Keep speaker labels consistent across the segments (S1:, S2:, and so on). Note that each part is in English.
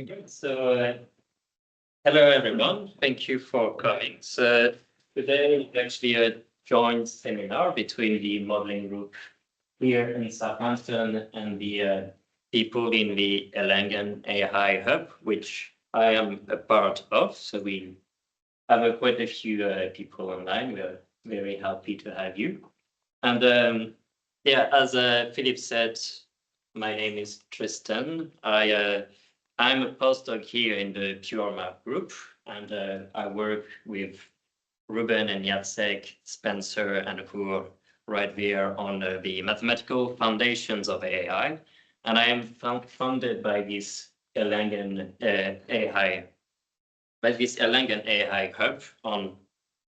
S1: Okay, so hello everyone, thank you for coming. So today actually a joint seminar between the modeling group here in Southampton and the people in the Erlangen AI Hub, which I am a part of. So we have quite a few people online. We're very happy to have you. And yeah, as Philip said, my name is Tristan. I'm a postdoc here in the Pure Map group, and I work with Ruben and Jacek, Spencer, and who are right there on the mathematical foundations of AI. And I am founded by this Erlangen AI hub on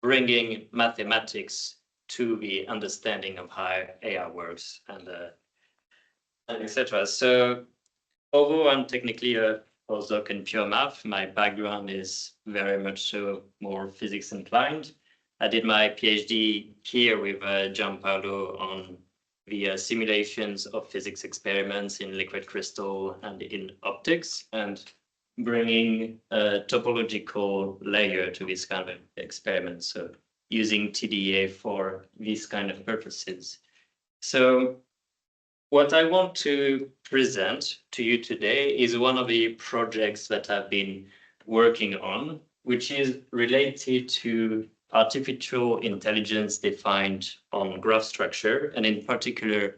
S1: bringing mathematics to the understanding of how AI works and etc. So although I'm technically a postdoc in pure math, my background is very much so more physics inclined. I did my PhD here with Gianpaolo on the simulations of physics experiments in liquid crystal and in optics, and bringing a topological layer to this kind of experiments, so using TDA for these kind of purposes. So what I want to present to you today is one of the projects that I've been working on, which is related to artificial intelligence defined on graph structure, and in particular,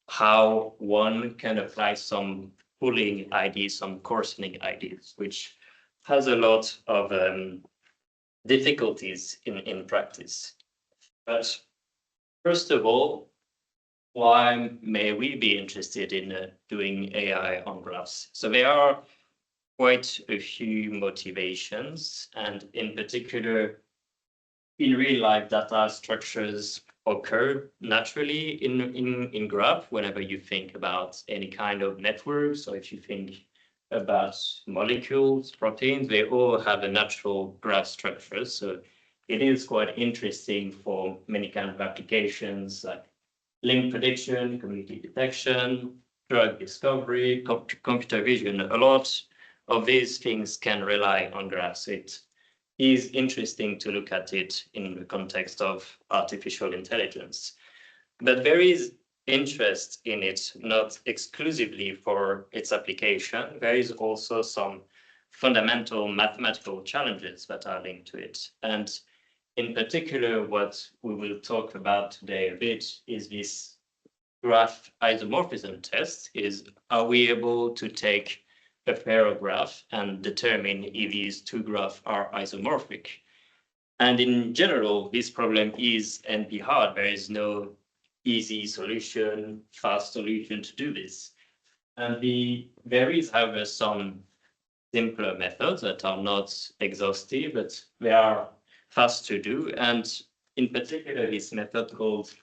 S1: how one can apply some pooling ideas, some coarsening ideas, which has a lot of difficulties in practice. But first of all, why may we be interested in doing AI on graphs? So there are quite a few motivations, and in particular, in real life, data structures occur naturally in graph whenever you think about any kind of networks, or if you think about molecules, proteins, they all have a natural graph structure. So it is quite interesting for many kind of applications like link prediction, community detection, drug discovery, computer vision. A lot of these things can rely on graphs. It is interesting to look at it in the context of artificial intelligence. But there is interest in it, not exclusively for its application. There is also some fundamental mathematical challenges that are linked to it. And in particular, what we will talk about today a bit is this graph isomorphism test. Are we able to take a pair of graphs and determine if these two graphs are isomorphic? And in general, this problem is NP hard. There is no easy solution, fast solution to do this. And there is, however, some simpler methods that are not exhaustive, but they are fast to do. And in particular, this method called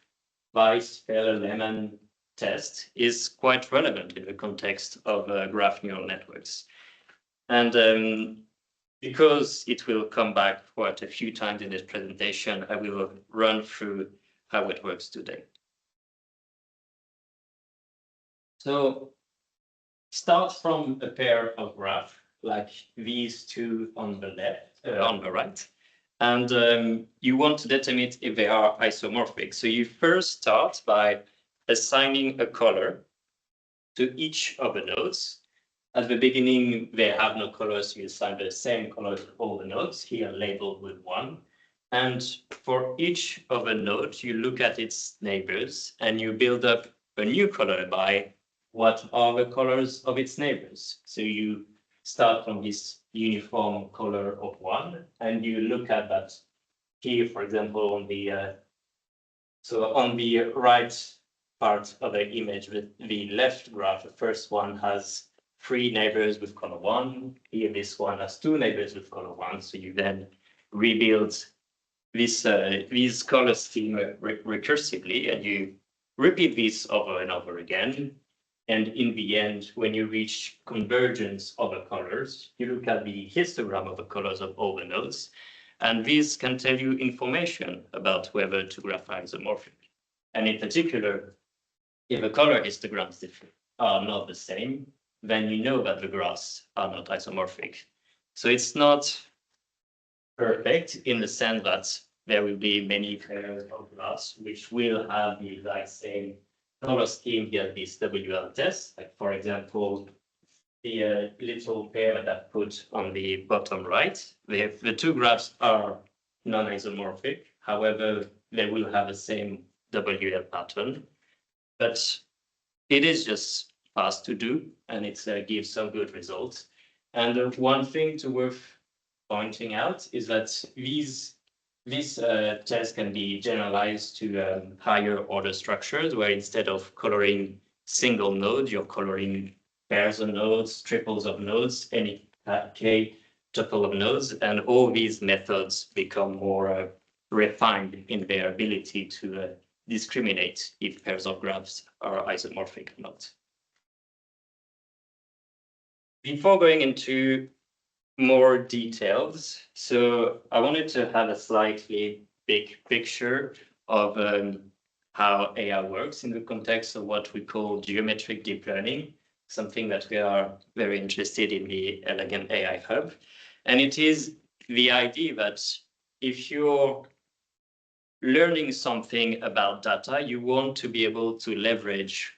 S1: Weiss-Feller-Lehmann test is quite relevant in the context of graph neural networks. And because it will come back quite a few times in this presentation, I will run through how it works today. So start from a pair of graphs like these two on the left, on the right. And you want to determine if they are isomorphic. So you first start by assigning a color to each of the nodes. At the beginning, they have no color, so you assign the same color to all the nodes, here labeled with 1. And for each of the nodes, you look at its neighbors, and you build up a new color by what are the colors of its neighbors. So you start from this uniform color of 1, and you look at that here, for example, on the right part of the image, with the left graph, the first one has 3 neighbors with color 1. Here, this one has 2 neighbors with color 1. So you then rebuild these color scheme recursively, and you repeat this over and over again. And in the end, when you reach convergence of the colors, you look at the histogram of the colors of all the nodes. And this can tell you information about whether two graphs are isomorphic. And in particular, if the color histograms are not the same, then you know that the graphs are not isomorphic. So it's not perfect in the sense that there will be many pairs of graphs which will have the exact same color scheme here, this WL test. Like for example, the little pair that I put on the bottom right, the two graphs are non-isomorphic. However, they will have the same WL pattern, but it is just fast to do, and it gives some good results. And one thing to worth pointing out is that these tests can be generalized to higher order structures, where instead of coloring single nodes, you're coloring pairs of nodes, triples of nodes, any k tuple of nodes, and all these methods become more refined in their ability to discriminate if pairs of graphs are isomorphic or not. Before going into more details, so I wanted to have a slightly big picture of how AI works in the context of what we call geometric deep learning, something that we are very interested in the Erlangen AI Hub. And it is the idea that if you're learning something about data, you want to be able to leverage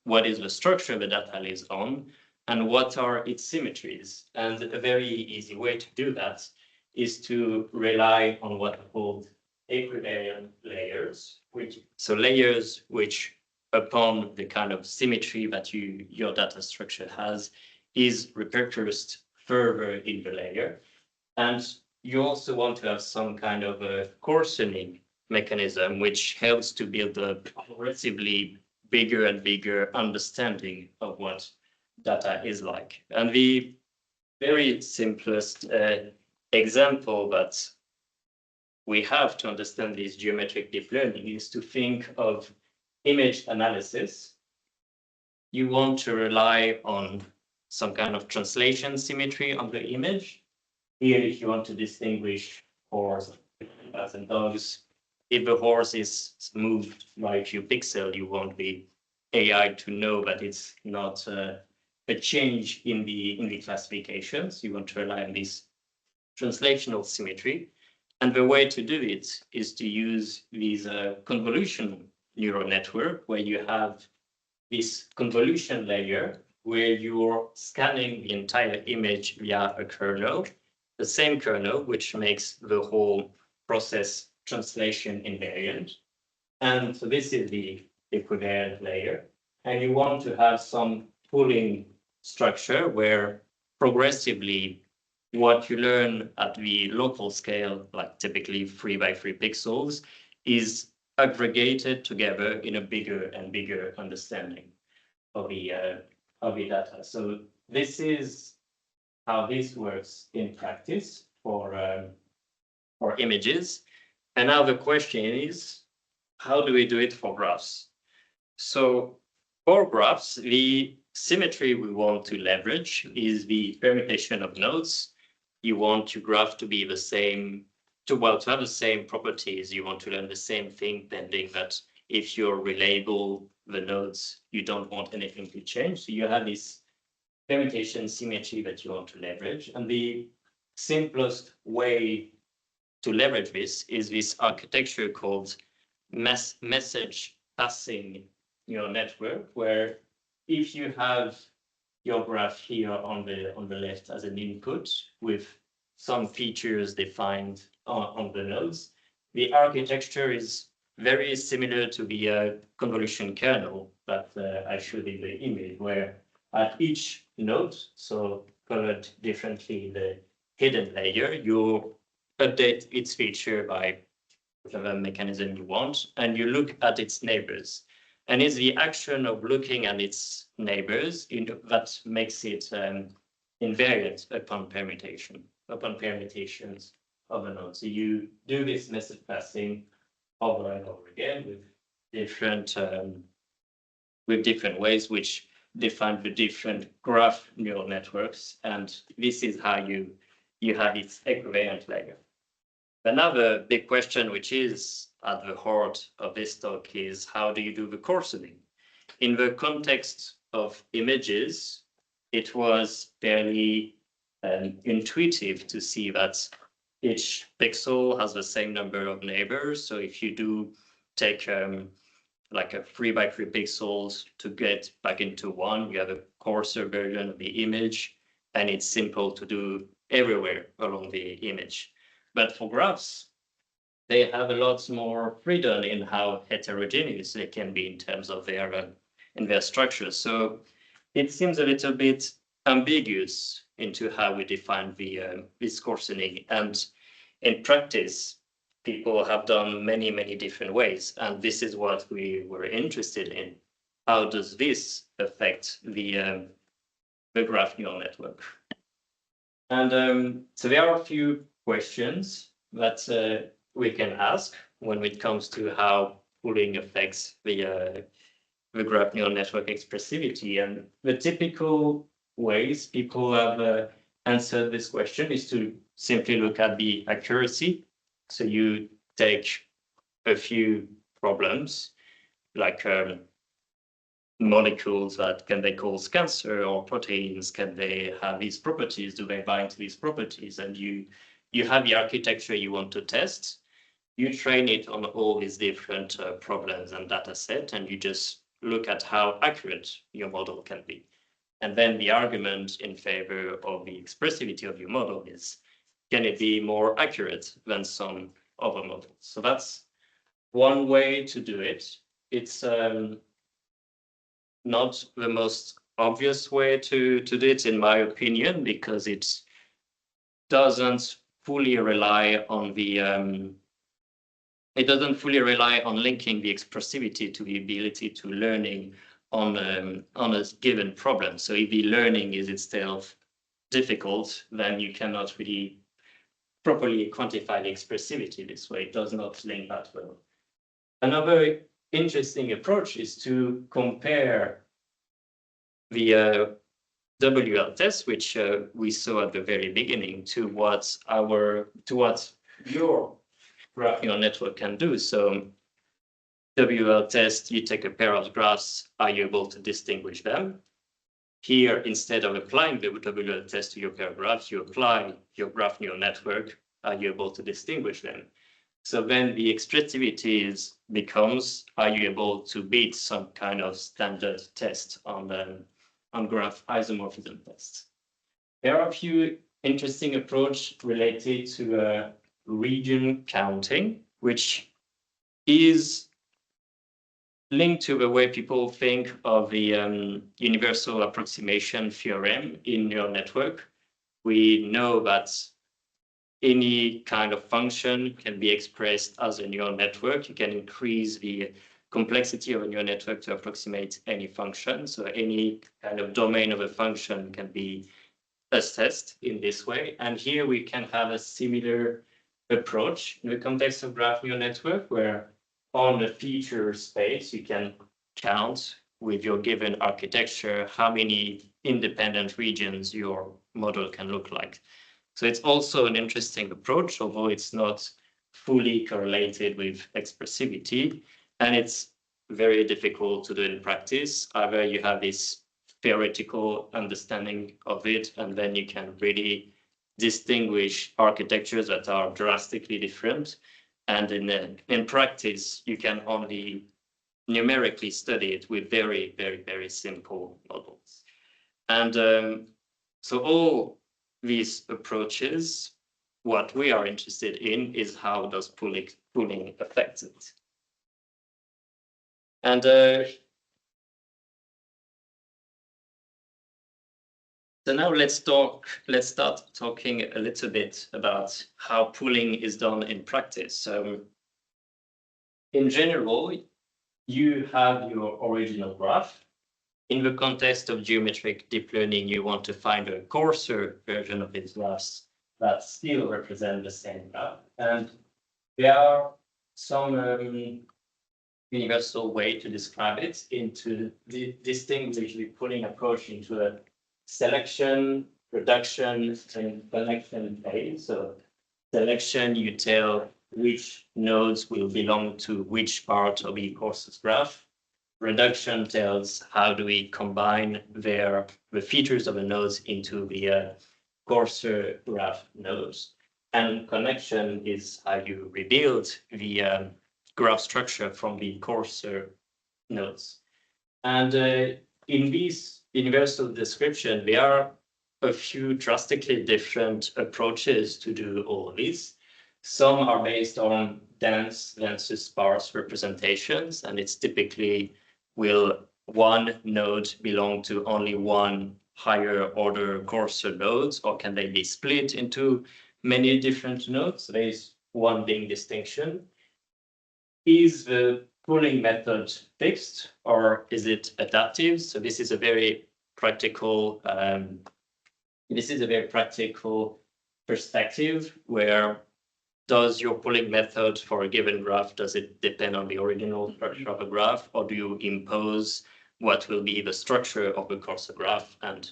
S1: what is the structure the data lives on and what are its symmetries. And a very easy way to do that is to rely on what are called equivariant layers, so layers which, upon the kind of symmetry that your data structure has, is repercussed further in the layer. And you also want to have some kind of a coarsening mechanism which helps to build a progressively bigger and bigger understanding of what data is like. And the very simplest example that we have to understand this geometric deep learning is to think of image analysis. You want to rely on some kind of translation symmetry on the image. Here, if you want to distinguish horse and dogs, if the horse is moved by a few pixels, you want the AI to know that it's not a change in the classifications. You want to rely on this translational symmetry. And the way to do it is to use these convolution neural network, where you have this convolution layer where you're scanning the entire image via a kernel, the same kernel which makes the whole process translation invariant. And so this is the equivariant layer. And you want to have some pooling structure where progressively what you learn at the local scale, like typically 3 by 3 pixels, is aggregated together in a bigger and bigger understanding of the data. So this is how this works in practice for images. And now the question is, how do we do it for graphs? So for graphs, the symmetry we want to leverage is the permutation of nodes. You want your graph to be the same, to have the same properties. You want to learn the same thing, pending that if you relabel the nodes, you don't want anything to change. So you have this permutation symmetry that you want to leverage. And the simplest way to leverage this is this architecture called message passing neural network, where if you have your graph here on the left as an input with some features defined on the nodes, the architecture is very similar to the convolution kernel that I showed in the image, where at each node, so colored differently in the hidden layer, you update its feature by whatever mechanism you want, and you look at its neighbors. And it's the action of looking at its neighbors that makes it invariant upon permutations of a node. So you do this message passing over and over again with different ways which define the different graph neural networks, and this is how you have its equivariant layer. Another big question, which is at the heart of this talk, is how do you do the coarsening? In the context of images, it was fairly intuitive to see that each pixel has the same number of neighbors. So if you do take like a 3x3 pixels to get back into one, you have a coarser version of the image, and it's simple to do everywhere along the image. But for graphs, they have a lot more freedom in how heterogeneous they can be in terms of their structure. So it seems a little bit ambiguous into how we define the this coarsening. And in practice, people have done many different ways, and this is what we were interested in. How does this affect the graph neural network? And so there are a few questions that we can ask when it comes to how pooling affects the graph neural network expressivity. And the typical ways people have answered this question is to simply look at the accuracy. So you take a few problems like molecules that can they cause cancer, or proteins, can they have these properties, do they bind to these properties, and you have the architecture you want to test, you train it on all these different problems and data set, and you just look at how accurate your model can be. And then the argument in favor of the expressivity of your model is, can it be more accurate than some other models? So that's one way to do it. It's not the most obvious way to do it, in my opinion, because it doesn't fully rely on the it doesn't fully rely on linking the expressivity to the ability to learning on a given problem. So if the learning is itself difficult, then you cannot really properly quantify the expressivity this way. It does not link that well. Another interesting approach is to compare the WL test, which we saw at the very beginning, to what your graph neural network can do. So WL test, you take a pair of graphs, are you able to distinguish them? Here, instead of applying the WL test to your pair of graphs, you apply your graph neural network, are you able to distinguish them? So then the expressivity becomes, are you able to beat some kind of standard test on graph isomorphism tests? There are a few interesting approaches related to region counting, which is linked to the way people think of the universal approximation theorem in neural network. We know that any kind of function can be expressed as a neural network. You can increase the complexity of a neural network to approximate any function. So any kind of domain of a function can be assessed in this way. And here we can have a similar approach in the context of graph neural network, where on the feature space, you can count with your given architecture how many independent regions your model can look like. So it's also an interesting approach, although it's not fully correlated with expressivity, and it's very difficult to do in practice. Either you have this theoretical understanding of it, and then you can really distinguish architectures that are drastically different. And in practice, you can only numerically study it with very simple models. And so all these approaches, what we are interested in is how does pooling affect it. And so now let's start talking a little bit about how pooling is done in practice. So in general, you have your original graph. In the context of geometric deep learning, you want to find a coarser version of these graphs that still represent the same graph. And there are some universal way to describe it, into distinguish the pooling approach into a selection, reduction, and connection phase. So selection, you tell which nodes will belong to which part of the coarser graph. reduction tells how do we combine the features of the nodes into the coarser graph nodes. And connection is how you rebuild the graph structure from the coarser nodes. And in this universal description, there are a few drastically different approaches to do all of this. Some are based on dense versus sparse representations, and it's typically will one node belong to only one higher order coarser nodes, or can they be split into many different nodes? So there's one big distinction. Is the pooling method fixed or is it adaptive? So this is a very practical perspective where does your pooling method for a given graph, does it depend on the original structure of a graph, or do you impose what will be the structure of the coarser graph? And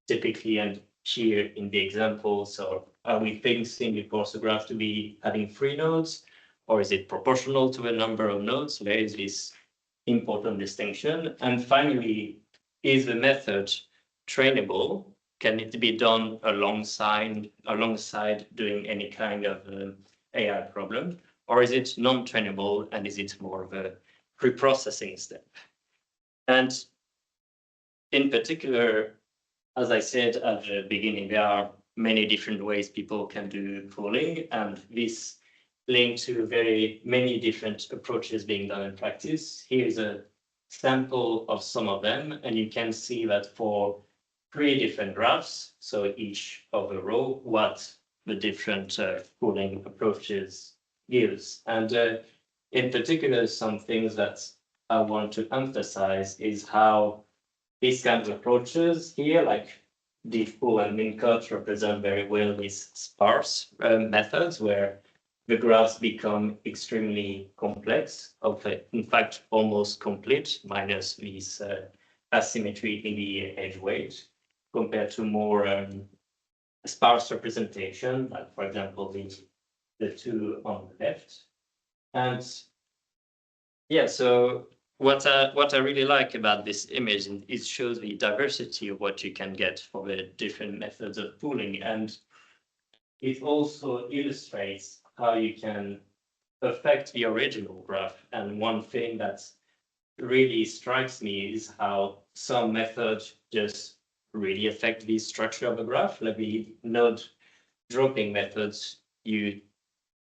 S1: typically, and here in the example, so are we fixing the coarser graph to be having 3 nodes, or is it proportional to a number of nodes? So there is this important distinction. And finally, is the method trainable? Can it be done alongside doing any kind of AI problem, or is it non-trainable and is it more of a pre-processing step? And in particular, as I said at the beginning, there are many different ways people can do pooling, and this linked to very many different approaches being done in practice. Here's a sample of some of them, and you can see that for 3 different graphs, so each of a row, what the different pooling approaches gives. And in particular, some things that I want to emphasize is how these kinds of approaches here, like deep pool and min cut, represent very well these sparse methods where the graphs become extremely complex, in fact, almost complete, minus this asymmetry in the edge weight, compared to more sparse representation, like for example, the 2 on the left. And yeah, so what I really like about this image is it shows the diversity of what you can get for the different methods of pooling, and it also illustrates how you can affect the original graph. And one thing that really strikes me is how some methods just really affect the structure of the graph. Like the node dropping methods, you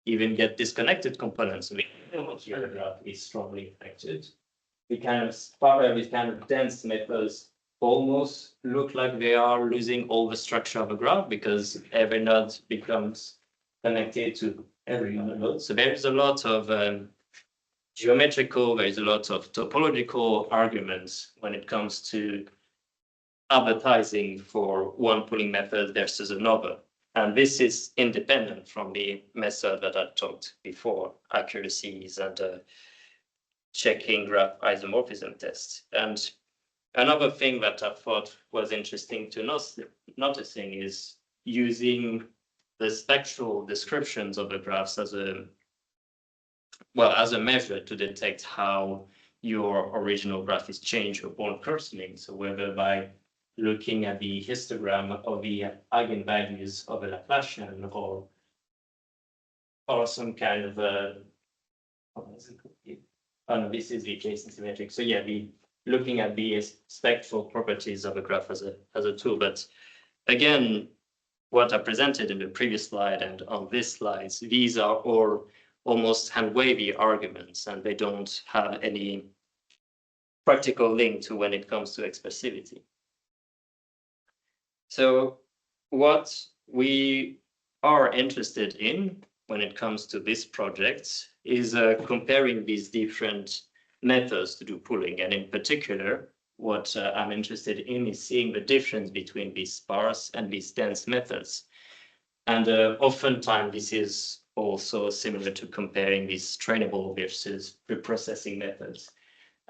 S1: even get disconnected components. So your graph is strongly affected. The kind of dense methods almost look like they are losing all the structure of a graph because every node becomes connected to every other node. So there's a lot of geometrical, there's a lot of topological arguments when it comes to advertising for one pooling method versus another. And this is independent from the method that I talked before, accuracies and checking graph isomorphism tests. And another thing that I thought was interesting to noticing is using the spectral descriptions of the graphs as a measure to detect how your original graph is changed upon coarsening. So whether by looking at the histogram of the eigenvalues of a Laplacian or some kind of this is the adjacent symmetric. So yeah, looking at the spectral properties of a graph as a tool. But again, what I presented in the previous slide and on this slide, these are all almost hand-wavy arguments, and they don't have any practical link to when it comes to expressivity. So what we are interested in when it comes to this project is comparing these different methods to do pooling. And in particular, what I'm interested in is seeing the difference between these sparse and these dense methods. And oftentimes this is also similar to comparing these trainable versus preprocessing methods.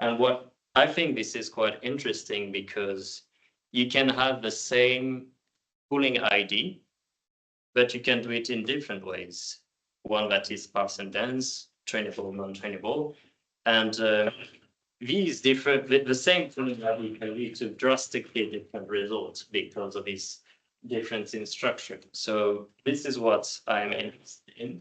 S1: And what I think this is quite interesting because you can have the same pooling ID, but you can do it in different ways. One that is sparse and dense, trainable, non-trainable. And these different, the same pooling level can lead to drastically different results because of this difference in structure. So this is what I'm interested in.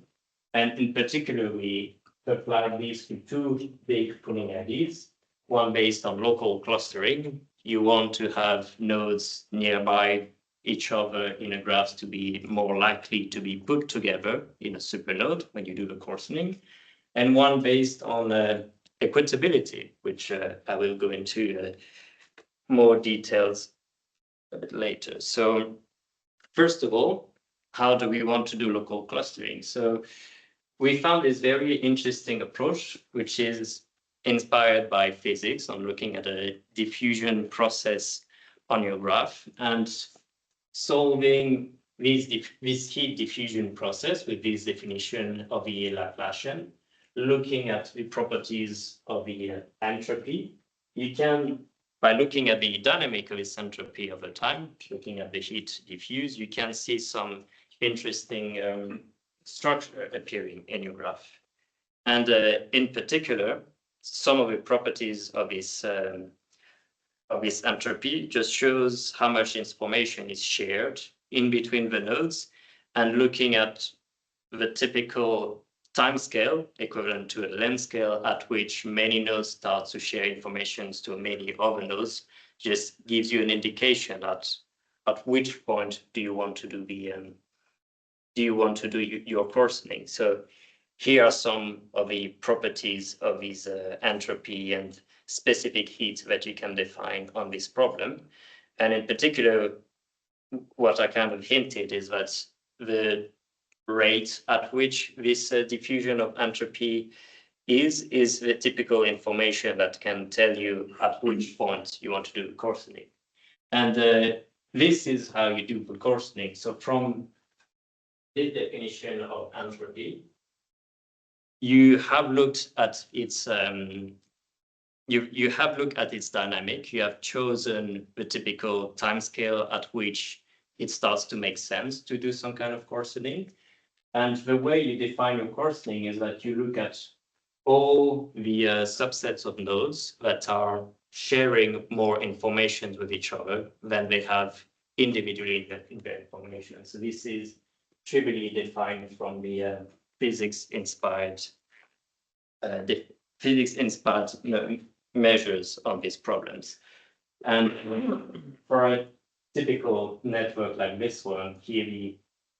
S1: And in particular, we apply these to two big pooling ideas, one based on local clustering. You want to have nodes nearby each other in a graph to be more likely to be put together in a supernode when you do the coarsening, and one based on equitability, which I will go into more details a bit later. So first of all, how do we want to do local clustering? So we found this very interesting approach, which is inspired by physics on looking at a diffusion process on your graph and solving this heat diffusion process with this definition of the Laplacian, looking at the properties of the entropy. You can, by looking at the dynamic of its entropy over time, looking at the heat diffuse, you can see some interesting structure appearing in your graph. And in particular, some of the properties of this entropy just shows how much information is shared in between the nodes, and looking at the typical time scale equivalent to a length scale at which many nodes start to share information to many other nodes just gives you an indication at which point do you want to do your coarsening. So here are some of the properties of these entropy and specific heat that you can define on this problem. And in particular, what I kind of hinted is that the rate at which this diffusion of entropy is the typical information that can tell you at which point you want to do coarsening. And this is how you do the coarsening. So from the definition of entropy, you have looked at its you have looked at its dynamic. You have chosen the typical timescale at which it starts to make sense to do some kind of coarsening. And the way you define your coarsening is that you look at all the subsets of nodes that are sharing more information with each other than they have individually in their information. So this is trivially defined from the physics-inspired measures of these problems. And for a typical network like this one, here the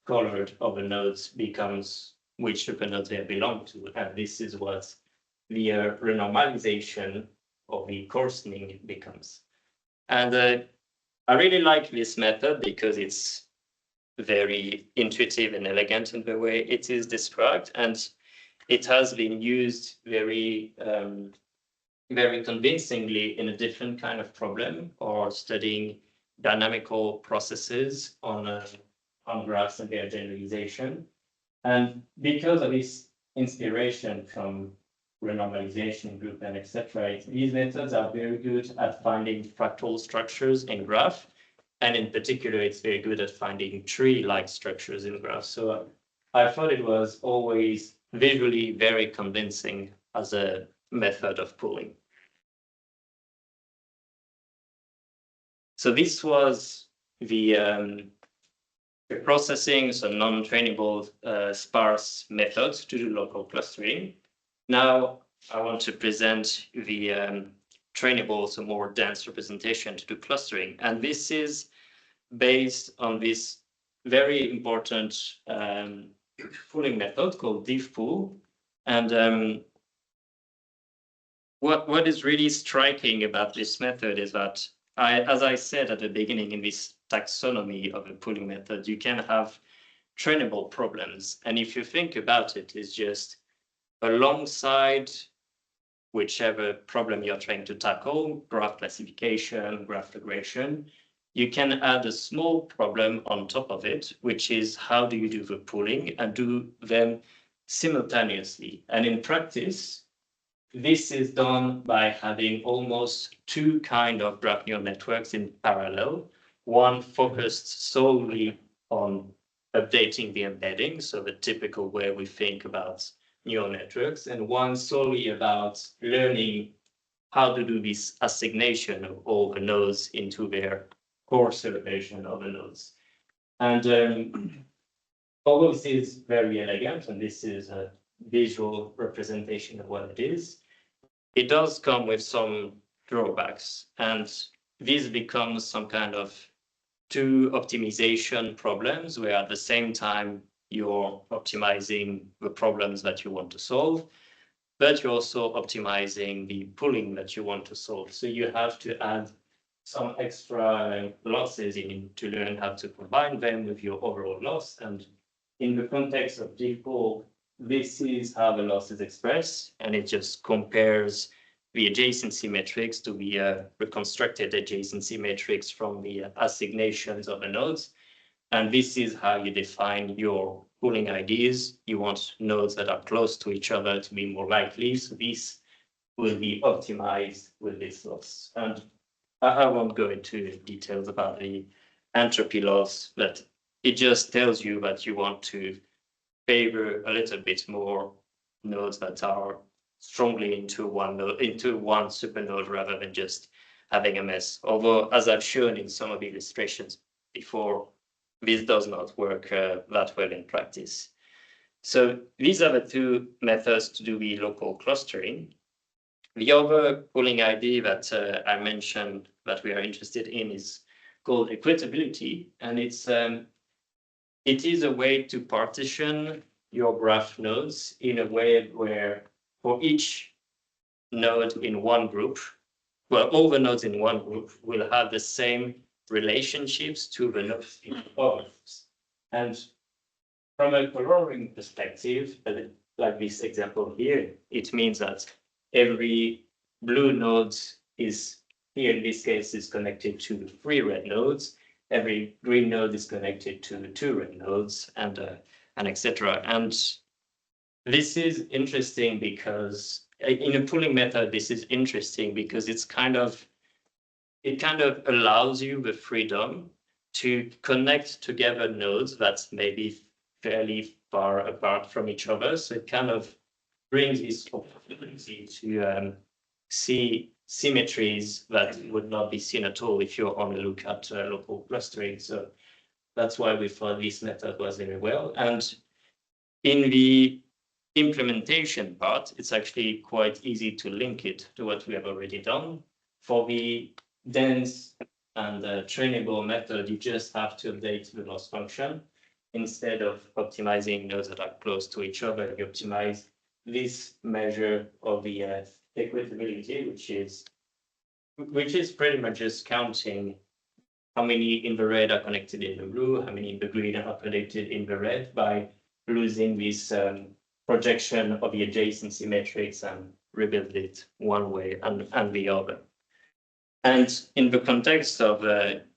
S1: color of the nodes becomes which supernodes they belong to, and this is what the renormalization of the coarsening becomes. And I really like this method because it's very intuitive and elegant in the way it is described, and it has been used very convincingly in a different kind of problem, or studying dynamical processes on graphs and their generalization. And because of this inspiration from renormalization group and etc., these methods are very good at finding fractal structures in graph. And in particular, it's very good at finding tree-like structures in graphs. So I thought it was always visually very convincing as a method of pooling. So this was the processing, so non-trainable sparse methods to do local clustering. Now I want to present the trainable, so more dense representation to do clustering. And this is based on this very important pooling method called diffpool. And what is really striking about this method is that, as I said at the beginning, in this taxonomy of a pooling method, you can have trainable problems. And if you think about it, it's just alongside whichever problem you're trying to tackle, graph classification, graph regression, you can add a small problem on top of it, which is how do you do the pooling and do them simultaneously. And in practice, this is done by having almost two kinds of graph neural networks in parallel, one focused solely on updating the embedding, so the typical way we think about neural networks, and one solely about learning how to do this assignation of all the nodes into their coarser version of the nodes. And although this is very elegant, and this is a visual representation of what it is, it does come with some drawbacks, and this becomes some kind of two optimization problems where at the same time you're optimizing the problems that you want to solve, but you're also optimizing the pooling that you want to solve. So you have to add some extra losses in to learn how to combine them with your overall loss. And in the context of default, this is how the loss is expressed, and it just compares the adjacency matrix to the reconstructed adjacency matrix from the assignations of the nodes. And this is how you define your pooling IDs. You want nodes that are close to each other to be more likely. So this will be optimized with this loss. And I won't go into details about the entropy loss, but it just tells you that you want to favor a little bit more nodes that are strongly into one supernode rather than just having a mess. Although, as I've shown in some of the illustrations before, this does not work that well in practice. So these are the two methods to do the local clustering. The other pooling ID that I mentioned that we are interested in is called equitability, and it is a way to partition your graph nodes in a way where for each node in one group, well, all the nodes in one group will have the same relationships to the nodes in other groups. And from a coloring perspective, like this example here, it means that every blue node is here in this case is connected to 3 red nodes. Every green node is connected to 2 red nodes, and etc. And this is interesting because in a pooling method, this is interesting because it kind of allows you the freedom to connect together nodes that may be fairly far apart from each other. So it kind of brings this opportunity to see symmetries that would not be seen at all if you're on a look at local clustering. So that's why we thought this method was very well. And in the implementation part, it's actually quite easy to link it to what we have already done. For the dense and trainable method, you just have to update the loss function. Instead of optimizing nodes that are close to each other, you optimize this measure of the equitability, which is pretty much just counting how many in the red are connected in the blue, how many in the green are connected in the red by losing this projection of the adjacency matrix and rebuild it one way and the other. And in the context of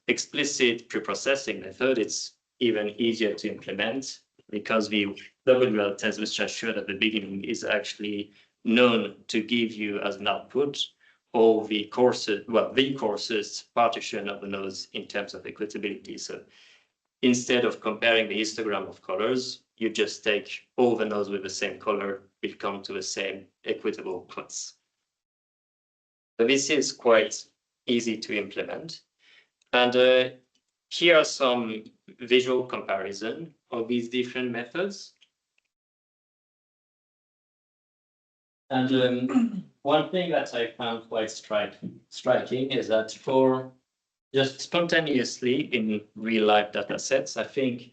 S1: explicit preprocessing method, it's even easier to implement because the WL test, which I showed at the beginning, is actually known to give you as an output all the coarsest partition of the nodes in terms of equitability. So instead of comparing the histogram of colors, you just take all the nodes with the same color, will come to the same equitable class. So this is quite easy to implement. And here are some visual comparison of these different methods. And one thing that I found quite striking is that for just spontaneously in real life data sets, I think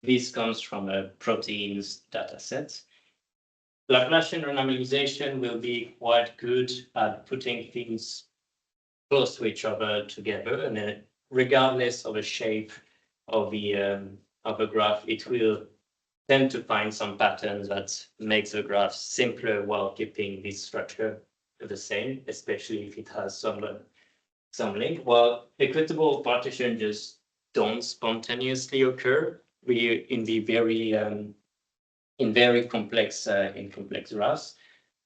S1: this comes from a proteins data set. Laplacian renormalization will be quite good at putting things close to each other together, and regardless of the shape of the graph, it will tend to find some patterns that makes the graph simpler while keeping this structure the same, especially if it has some link. While equitable partition just don't spontaneously occur in very complex graphs.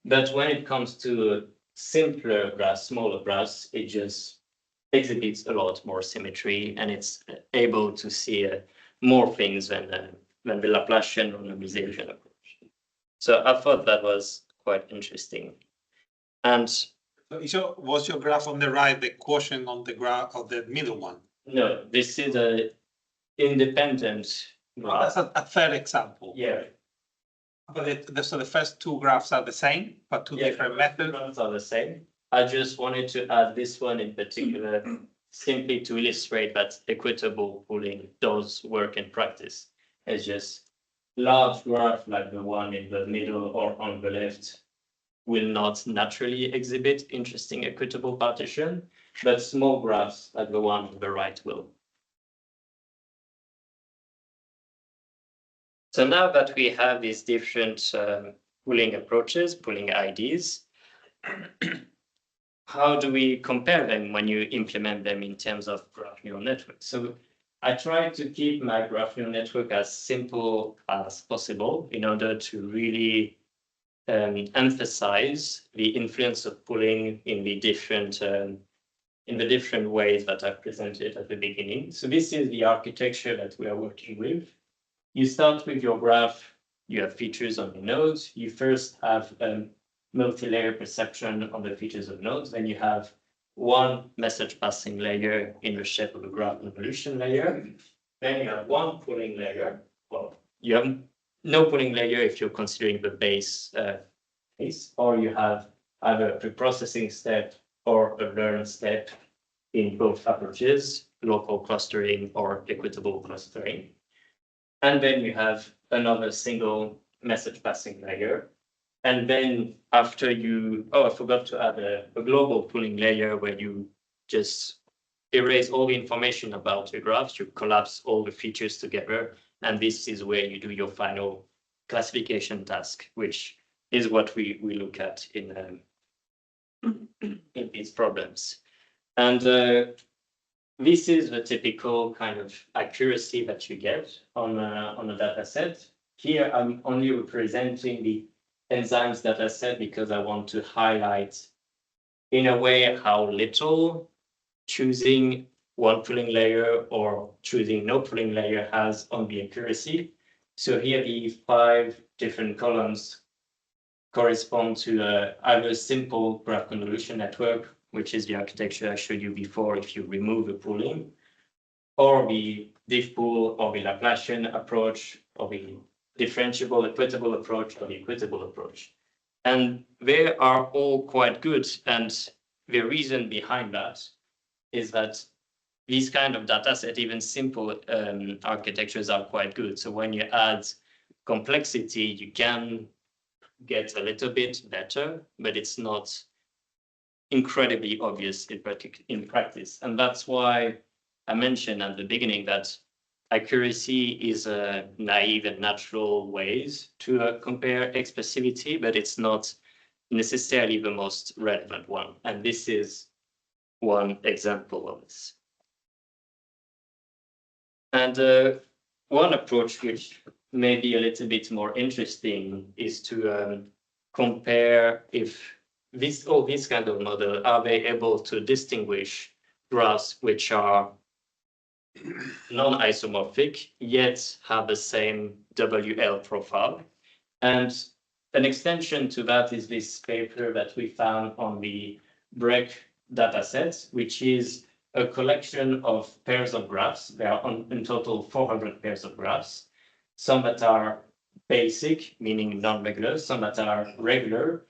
S1: But when it comes to simpler graphs, smaller graphs, it just exhibits a lot more symmetry, and it's able to see more things than the Laplacian renormalization approach. So I thought that was quite interesting. And
S2: So was your graph on the right the quotient on the graph of the middle one?
S1: No, this is a independent graph.
S2: That's a third example.
S1: Yeah.
S2: But so the first two graphs are the same, but two different methods.
S1: Graphs are the same. I just wanted to add this one in particular, simply to illustrate that equitable pooling does work in practice. It's just large graph like the one in the middle or on the left will not naturally exhibit interesting equitable partition, but small graphs like the one on the right will. So now that we have these different pooling approaches, pooling IDs, how do we compare them when you implement them in terms of graph neural networks? So I try to keep my graph neural network as simple as possible in order to really emphasize the influence of pooling in the different ways that I've presented at the beginning. So this is the architecture that we are working with. You start with your graph, you have features on the nodes. You first have multi-layer perception on the features of nodes. Then you have one message passing layer in the shape of a graph convolution layer. Then you have one pooling layer. Well, you have no pooling layer if you're considering the base case, or you have either a pre-processing step or a learn step in both approaches, local clustering or equitable clustering. And then you have another single message passing layer. And then after I forgot to add a global pooling layer where you just erase all the information about your graphs, you collapse all the features together. And this is where you do your final classification task, which is what we look at in these problems. And this is the typical kind of accuracy that you get on a data set. Here, I'm only representing the enzymes data set because I want to highlight in a way how little choosing one pooling layer or choosing no pooling layer has on the accuracy. So here, the 5 different columns correspond to either a simple graph convolution network, which is the architecture I showed you before if you remove a pooling, or the diff pool, or the Laplacian approach, or the differentiable equitable approach, or the equitable approach. And they are all quite good. And the reason behind that is that these kind of data set, even simple architectures are quite good. So when you add complexity, you can get a little bit better, but it's not incredibly obvious in practice. And that's why I mentioned at the beginning that accuracy is a naive and natural ways to compare expressivity, but it's not necessarily the most relevant one. And this is one example of this. And one approach which may be a little bit more interesting is to compare if this kind of model, are they able to distinguish graphs which are non-isomorphic yet have the same WL profile. And an extension to that is this paper that we found on the break dataset, which is a collection of pairs of graphs. There are in total 400 pairs of graphs, some that are basic, meaning non-regular, some that are regular,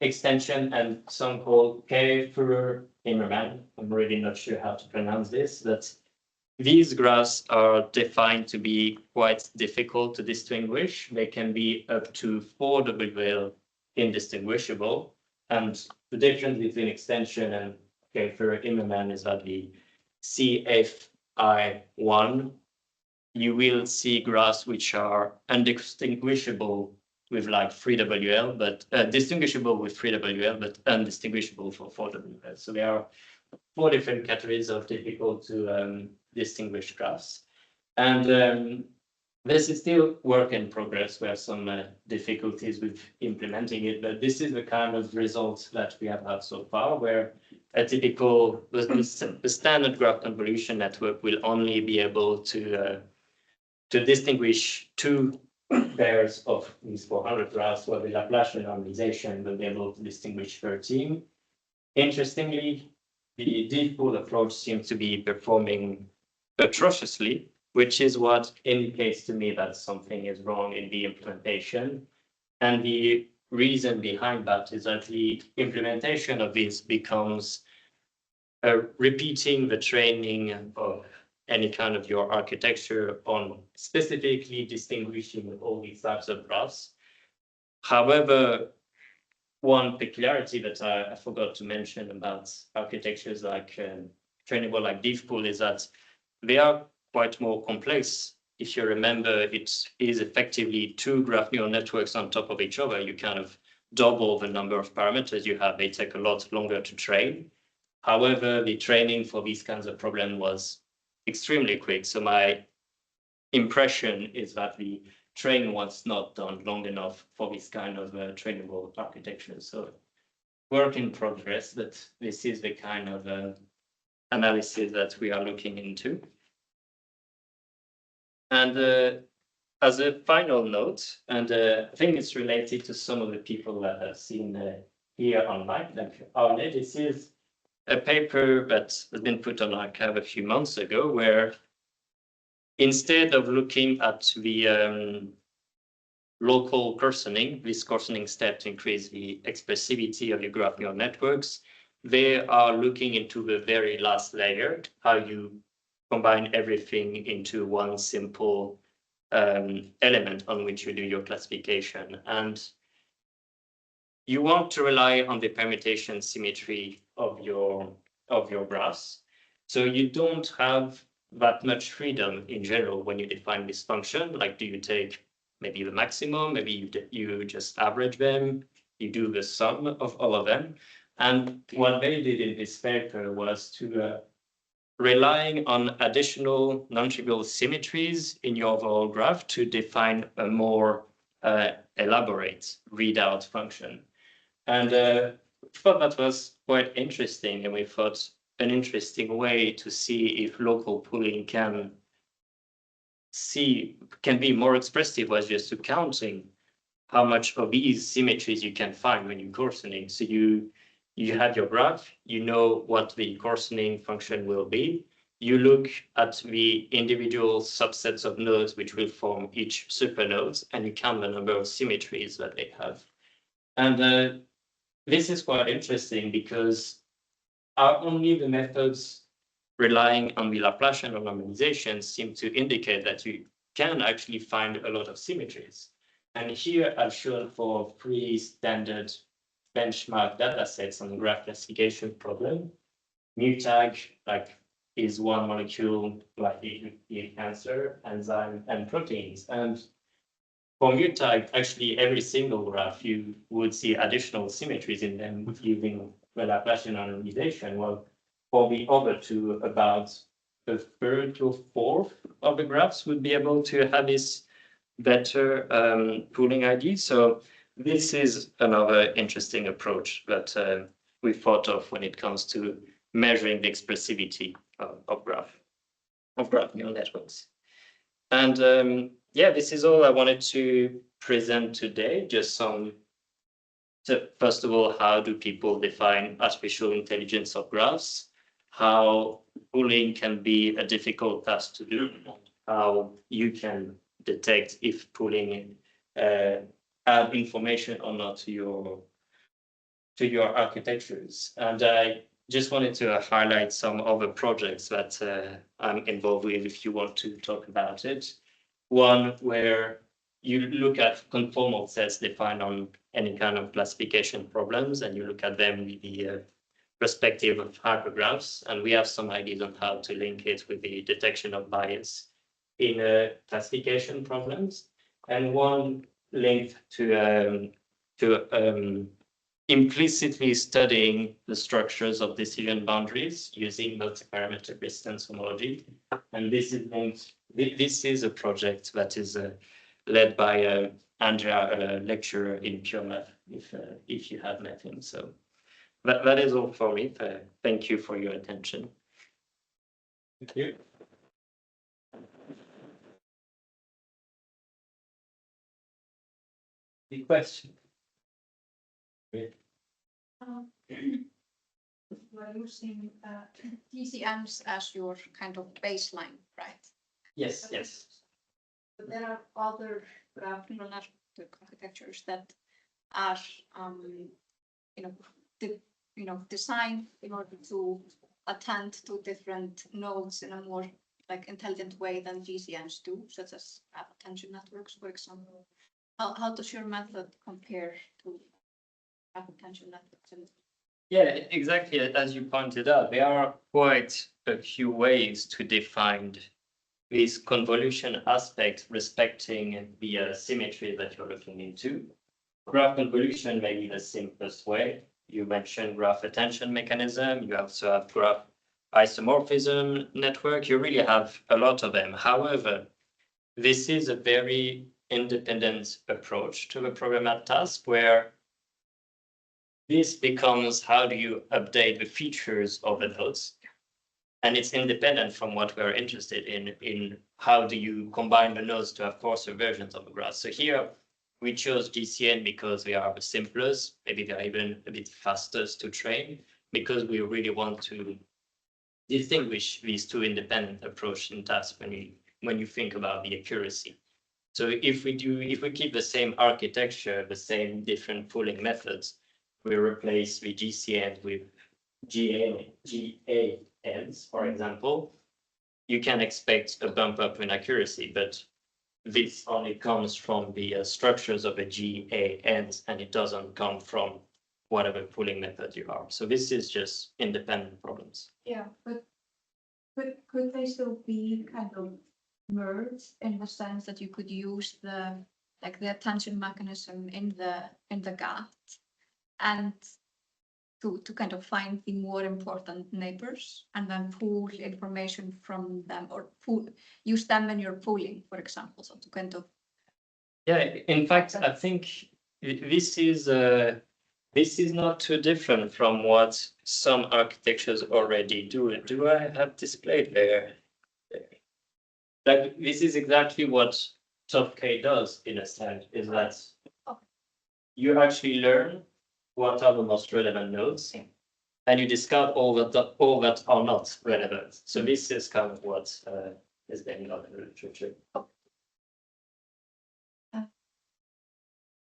S1: extension, and some called K-Fuhrer-Immermann. I'm really not sure how to pronounce this, but these graphs are defined to be quite difficult to distinguish. They can be up to 4 WL indistinguishable. And the difference between extension and K-Fuhrer-Immermann is that the CFI1, you will see graphs which are undistinguishable with like 3 WL, but distinguishable with 3 WL, but undistinguishable for 4 WL. So there are 4 different categories of difficult to distinguish graphs. And this is still work in progress. We have some difficulties with implementing it, but this is the kind of results that we have had so far, where a typical, the standard graph convolution network will only be able to distinguish 2 pairs of these 400 graphs, where the Laplacian normalization will be able to distinguish 13. Interestingly, the deep pool approach seems to be performing atrociously, which is what indicates to me that something is wrong in the implementation. And the reason behind that is that the implementation of this becomes repeating the training of any kind of your architecture on specifically distinguishing all these types of graphs. However, one peculiarity that I forgot to mention about architectures like trainable, like Deeppool, is that they are quite more complex. If you remember, it is effectively two graph neural networks on top of each other. You kind of double the number of parameters you have. They take a lot longer to train. However, the training for these kinds of problems was extremely quick. So my impression is that the train was not done long enough for this kind of trainable architecture. So work in progress, but this is the kind of analysis that we are looking into. And as a final note, and I think it's related to some of the people that I've seen here online, like Arne, this is a paper that has been put on archive a few months ago, where instead of looking at the local coarsening, this coarsening step to increase the expressivity of your graph neural networks, they are looking into the very last layer, how you combine everything into one simple element on which you do your classification. And you want to rely on the permutation symmetry of your graphs. So you don't have that much freedom in general when you define this function. Like, do you take maybe the maximum, maybe you just average them, you do the sum of all of them. And what they did in this paper was to relying on additional non-trivial symmetries in your overall graph to define a more elaborate readout function. And we thought that was quite interesting, and we thought an interesting way to see if local pooling can be more expressive was just to counting how much of these symmetries you can find when you're coarsening. So you have your graph, you know what the coarsening function will be. You look at the individual subsets of nodes which will form each supernodes, and you count the number of symmetries that they have. And this is quite interesting because are only the methods relying on the Laplacian or normalization seem to indicate that you can actually find a lot of symmetries. And here I've shown for 3 standard benchmark data sets on the graph classification problem. MuTag is one molecule likely to be cancer, enzyme, and proteins. And for MuTag, actually every single graph you would see additional symmetries in them using the Laplacian normalization. Well, for the other two, about a third to a fourth of the graphs would be able to have this better pooling ID. So this is another interesting approach that we thought of when it comes to measuring the expressivity of graph neural networks. And yeah, this is all I wanted to present today. Just some, so first of all, how do people define artificial intelligence of graphs? How pooling can be a difficult task to do, how you can detect if pooling add information or not to your architectures. And I just wanted to highlight some other projects that I'm involved with if you want to talk about it. One where you look at conformal sets defined on any kind of classification problems, and you look at them with the perspective of hypergraphs, and we have some ideas on how to link it with the detection of bias in classification problems, and one linked to implicitly studying the structures of decision boundaries using multi-parameter distance homology. And this is linked. This is a project that is led by Andrea, a lecturer in pure math, if you have met him. So that is all for me. Thank you for your attention.
S2: Thank you. The question.
S3: You are using GCNs as your kind of baseline, right?
S1: Yes, yes.
S3: But there are other graph neural network architectures that are, designed in order to attend to different nodes in a more like intelligent way than GCNs do, such as attention networks, for example. How does your method compare to attention networks?
S1: Yeah, exactly. As you pointed out, there are quite a few ways to define this convolution aspect respecting the symmetry that you're looking into. Graph convolution may be the simplest way. You mentioned graph attention mechanism. You also have graph isomorphism network. You really have a lot of them. However, this is a very independent approach to the programmed task where this becomes how do you update the features of the nodes? And it's independent from what we're interested in how do you combine the nodes to have coarser versions of the graph. So here we chose GCN because they are the simplest, maybe they're even a bit fastest to train, because we really want to distinguish these two independent approaches in tasks when you think about the accuracy. So if we keep the same architecture, the same different pooling methods, we replace the GCN with GNNs, for example, you can expect a bump up in accuracy, but this only comes from the structures of the GNNs, and it doesn't come from whatever pooling method you are. So this is just independent problems.
S3: Yeah, but could they still be kind of merged in the sense that you could use the attention mechanism in the GAT and to kind of find the more important neighbors and then pool information from them, or use them in your pooling, for example, so to kind of.
S1: Yeah, in fact, I think this is not too different from what some architectures already do. Do I have displayed there? Like, this is exactly what TopK does in a sense, is that you actually learn what are the most relevant nodes, and you discard all that are not relevant. So this is kind of what is being done in the literature.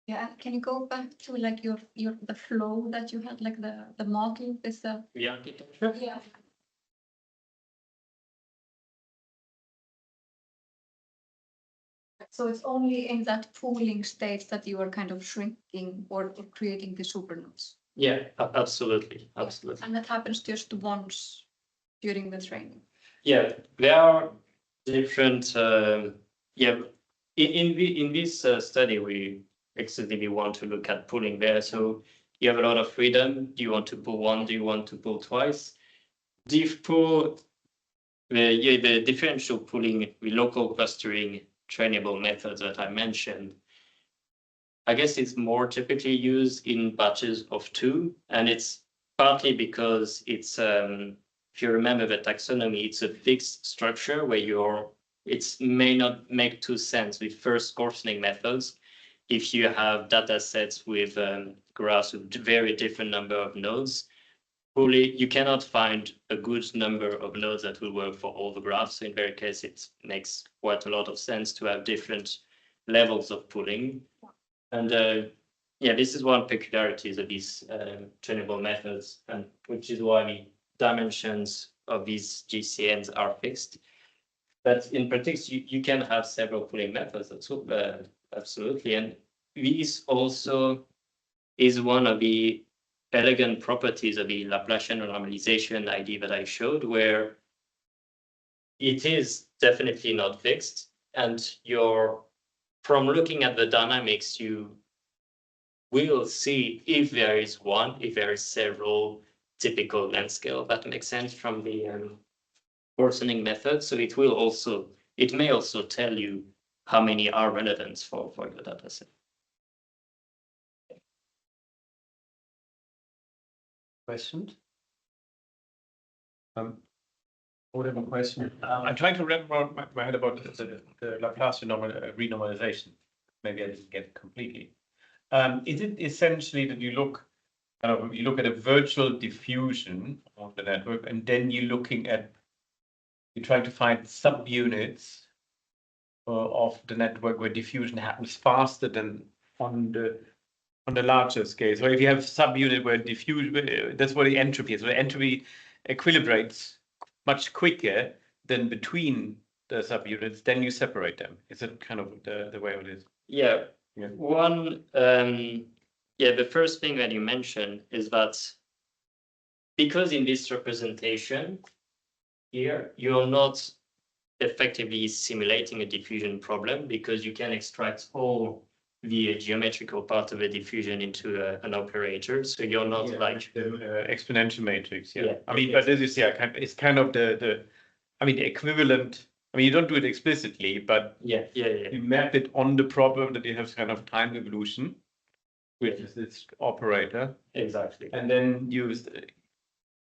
S3: Yeah, can you go back to like the flow that you had, like the model with
S1: the architecture?
S3: Yeah. So it's only in that pooling state that you are kind of shrinking or creating the supernodes.
S1: Yeah, absolutely.
S3: And that happens just once during the training.
S1: Yeah, there are different. In this study, we exclusively want to look at pooling there. So you have a lot of freedom. Do you want to pull one? Do you want to pull twice? Diff pool, the differential pooling, the local clustering trainable methods that I mentioned, I guess it's more typically used in batches of 2, and it's partly because it's if you remember the taxonomy, it's a fixed structure where it may not make too sense with first coarsening methods if you have data sets with graphs with very different number of nodes. Probably you cannot find a good number of nodes that will work for all the graphs. So in very case, it makes quite a lot of sense to have different levels of pooling. And yeah, this is one peculiarity of these trainable methods, and which is why the dimensions of these GCNs are fixed. But in particular, you can have several pooling methods, absolutely. And this also is one of the elegant properties of the Laplacian normalization idea that I showed, where it is definitely not fixed, and from looking at the dynamics, you will see if there is several typical length scale that makes sense from the coarsening method. So it may also tell you how many are relevant for your data set.
S4: Question? Whatever question. I'm trying to wrap my head about the Laplacian renormalization. Maybe I didn't get it completely. Is it essentially that you look kind of, you look at a virtual diffusion of the network, and then you're trying to find subunits of the network where diffusion happens faster than on the larger scale. So if you have subunit where diffusion, that's what the entropy is. So the entropy equilibrates much quicker than between the subunits, then you separate them. Is it kind of the way it is?
S1: Yeah.
S4: Yeah.
S1: The first thing that you mentioned is that because in this representation here, you're not effectively simulating a diffusion problem because you can extract all the geometrical part of a diffusion into an operator. So you're not like
S4: the exponential matrix.
S1: Yeah.
S4: I mean, but this is it's kind of the equivalent. I mean, you don't do it explicitly, but you map it on the problem that you have kind of time evolution, which is this operator.
S1: Exactly.
S4: And then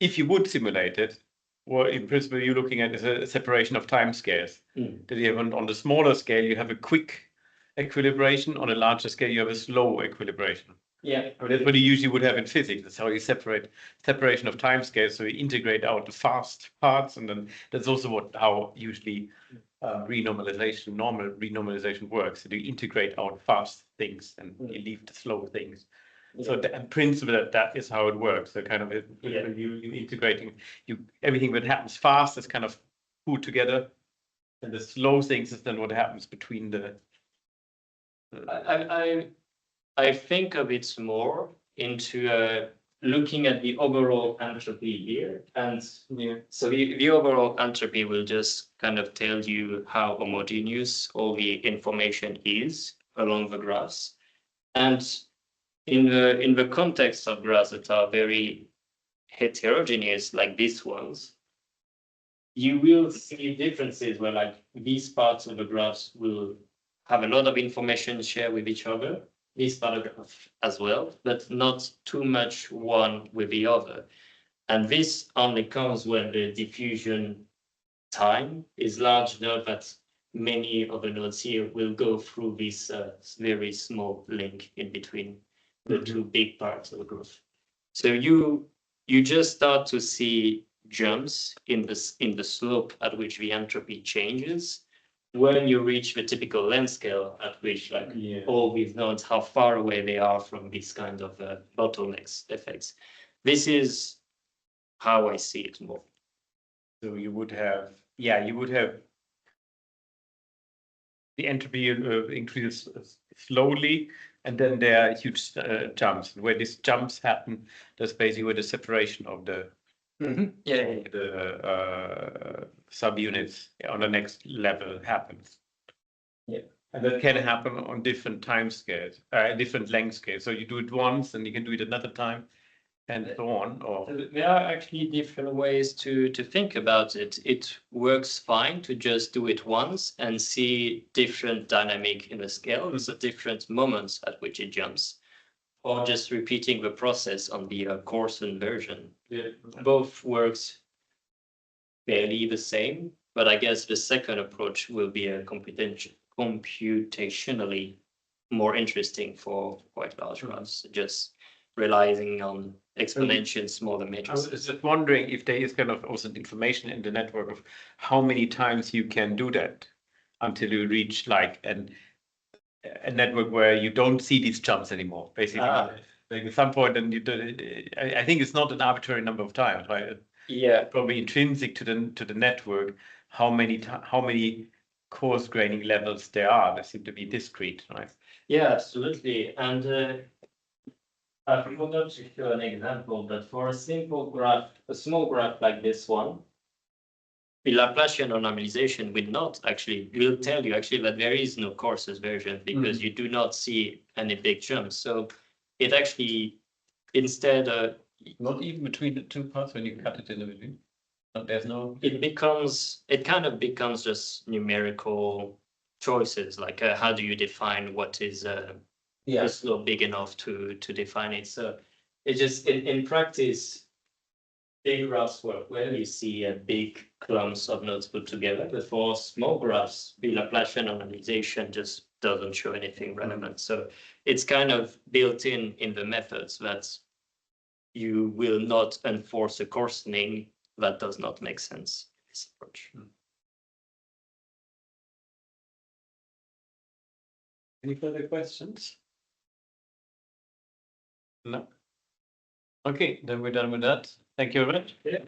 S4: if you would simulate it, well, in principle, you're looking at is a separation of time scales. That you have on the smaller scale, you have a quick equilibration. On a larger scale, you have a slow equilibration.
S1: Yeah.
S4: I mean, that's what you usually would have in physics. That's how you separation of time scales. So you integrate out the fast parts, and then that's also how usually normal renormalization works. So you integrate out fast things and you leave the slow things. So in principle, that is how it works. So kind of you integrating everything that happens fast is kind of put together, and the slow things is then what happens between the.
S1: I think of it more into looking at the overall entropy here, and so the overall entropy will just kind of tell you how homogeneous all the information is along the graphs, and in the context of graphs that are very heterogeneous like these ones, you will see differences where like these parts of the graphs will have a lot of information shared with each other, this paragraph as well, but not too much one with the other. And this only comes when the diffusion time is large enough that many of the nodes here will go through this very small link in between the two big parts of the graph. So you just start to see jumps in the slope at which the entropy changes when you reach the typical length scale at which all these nodes, how far away they are from this kind of bottlenecks effects. This is how I see it more.
S4: So you would have the entropy increases slowly, and then there are huge jumps. Where these jumps happen, that's basically where the separation of the subunits on the next level happens.
S1: Yeah.
S4: And that can happen on different time scales, different length scales. So you do it once, and you can do it another time, and so on. Or
S1: there are actually different ways to think about it. It works fine to just do it once and see different dynamic in the scale, so different moments at which it jumps, or just repeating the process on the coarsened version. Both works fairly the same, but I guess the second approach will be a computationally more interesting for quite large graphs, just relying on exponential smaller matrices.
S4: I was just wondering if there is kind of also information in the network of how many times you can do that until you reach like a network where you don't see these jumps anymore, basically. Like at some point, and I think it's not an arbitrary number of times, right?
S1: Yeah,
S4: probably intrinsic to the network, how many coarse graining levels there are. They seem to be discrete, right?
S1: Yeah, absolutely. And I forgot to show an example, but for a simple graph, a small graph like this one, the Laplacian normalization will tell you actually that there is no coarsest version because you do not see any big jumps. So it actually, instead
S4: not even between the two parts when you cut it individually. There's no.
S1: It kind of becomes just numerical choices, like how do you define what is a slope big enough to define it. So it just in practice, big graphs work well. You see big clumps of nodes put together, but for small graphs, the Laplacian normalization just doesn't show anything relevant. So it's kind of built in the methods that you will not enforce a coarsening. That does not make sense. This approach.
S4: Any further questions? No. Okay, then we're done with that. Thank you very much.
S1: Yeah.